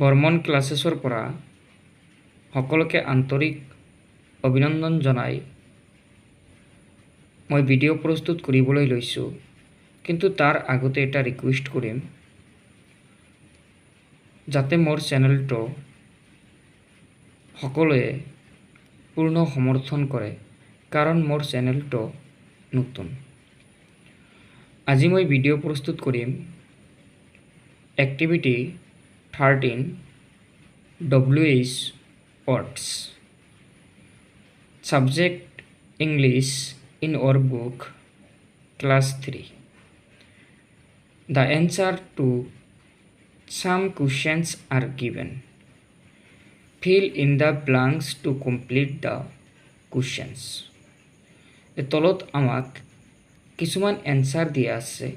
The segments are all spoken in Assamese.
বৰ্মন ক্লাছেছৰ পৰা সকলোকে আন্তৰিক অভিনন্দন জনাই মই ভিডিঅ' প্ৰস্তুত কৰিবলৈ লৈছোঁ, কিন্তু তাৰ আগতে এটা ৰিকুৱেষ্ট কৰিম যাতে মোৰ চেনেলটো সকলোৱে পূৰ্ণ সমৰ্থন কৰে, কাৰণ মোৰ চেনেলটো নতুন। আজি মই ভিডিঅ' প্ৰস্তুত কৰিম activity 13 WH words. Subject English in our book class 3. The answer to some questions are given. Fill in the blanks to complete the questions. তলত আমাক কিছুমান এনসাৰ দিয়া আছে।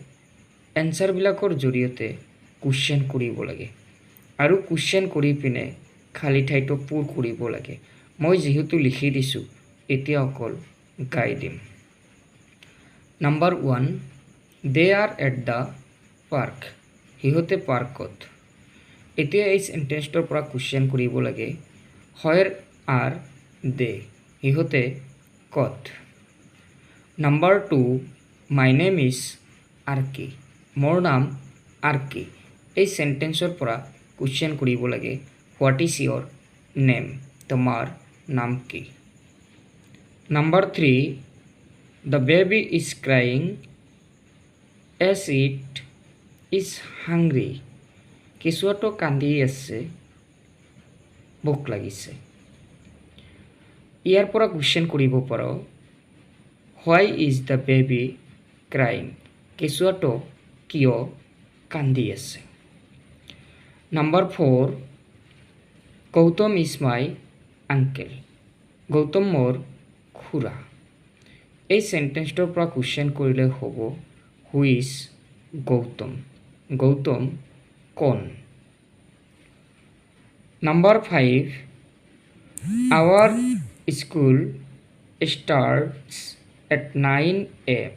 এনসাৰবিলাকৰ জৰিয়তে কুৱেশ্যন কৰিব লাগে আৰু কুৱেশ্যন কৰি পিনে খালী ঠাইটো পূৰ কৰিব লাগে। মই যিহেতু লিখি দিছোঁ, এতিয়া অকল গাই দিম। Number 1, they are at the park. সিহঁতে পাৰ্কত। এতিয়া এই চেণ্টেন্সটোৰ পৰা কুৱেশ্যন কৰিব লাগে। Where are they? সিহঁতে ক'ত? Number 2, my name is Archie. মোৰ নাম আৰ্কি। এই চেণ্টেন্সৰ পৰা কুৱেশ্যন কৰিব লাগে। What is your name? তোমাৰ নাম কি? Number 3, the baby is crying as it is hungry. কেঁচুৱাটো কান্দি আছে, ভোক লাগিছে। ইয়াৰ পৰা কুৱেশ্যন কৰিব পাৰোঁ, হোৱাই ইজ দ্য বেবি ক্ৰাইং? কেঁচুৱাটো কিয় কান্দি আছে? Number 4, Gautam is my uncle. Gautam মোৰ খুৰা। এই চেণ্টেন্সটোৰ পৰা কুৱেশ্যন কৰিলে হ'ব, হু ইজ গৌতম? গৌতম কোন? Number 5, our school starts at 9 AM.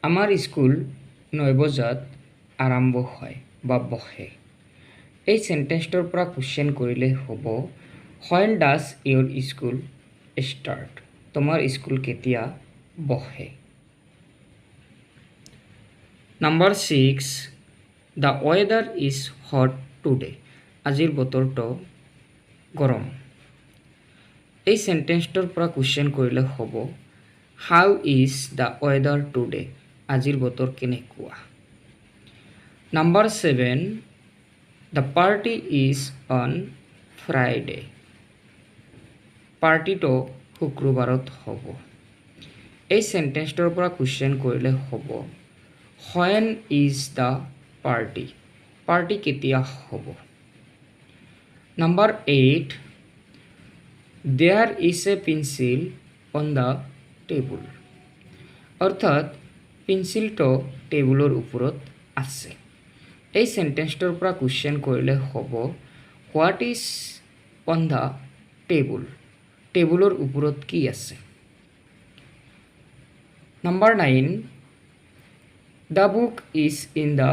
আমাৰ স্কুল 9 বজাত আৰম্ভ হয় বা বহে। এই চেণ্টেন্সটোৰ পৰা কুৱেশ্যন কৰিলে হ'ব, when does your school start? তোমাৰ স্কুল কেতিয়া বহে? Number 6, the weather is hot today. আজিৰ বতৰটো গৰম। এই চেণ্টেন্সটোৰ পৰা কুৱেশ্যন কৰিলে হ'ব, how is the weather today? আজিৰ বতৰ কেনেকুৱা? Number 7, the party is on Friday. পাৰ্টিটো শুক্ৰবাৰত হ'ব। এই চেণ্টেন্সটোৰ পৰা কুৱেশ্যন কৰিলে হ'ব, when is the party? Party কেতিয়া হ'ব? Number 8, there is a pencil on the table. অৰ্থাৎ পেঞ্চিলটো টেবুলৰ ওপৰত আছে। এই চেণ্টেন্সটোৰ পৰা কুৱেশ্যন কৰিলে হ'ব, what is on the table? টেবুলৰ ওপৰত কি আছে? Number 9, the book is in the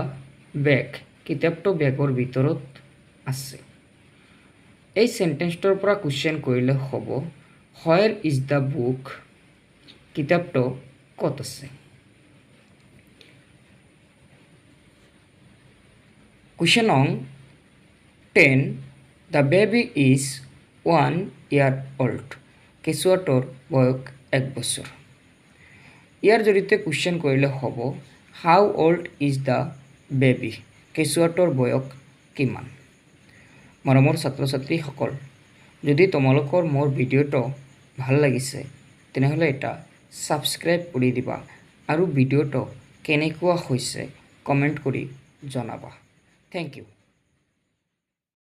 bag. কিতাপটো বেগৰ ভিতৰত আছে। এই চেণ্টেন্সটোৰ পৰা কুৱেশ্যন কৰিলে হ'ব, হোৱেৰ ইজ দ্য বুক? কিতাপটো ক'ত আছে? কুৱেশ্যন নং 10, the baby is 1 year old. কেঁচুৱাটোৰ বয়স 1 বছৰ। ইয়াৰ জৰিয়তে কুৱেশ্যন কৰিলে হ'ব, how old is the baby? কেঁচুৱাটোৰ বয়স কিমান? মৰমৰ ছাত্ৰ ছাত্ৰীসকল, যদি তোমালোকৰ মোৰ ভিডিঅ'টো ভাল লাগিছে তেনেহ'লে এটা ছাবস্ক্ৰাইব কৰি দিবা আৰু ভিডিঅ'টো কেনেকুৱা হৈছে কমেণ্ট কৰি জনাবা। Thank U.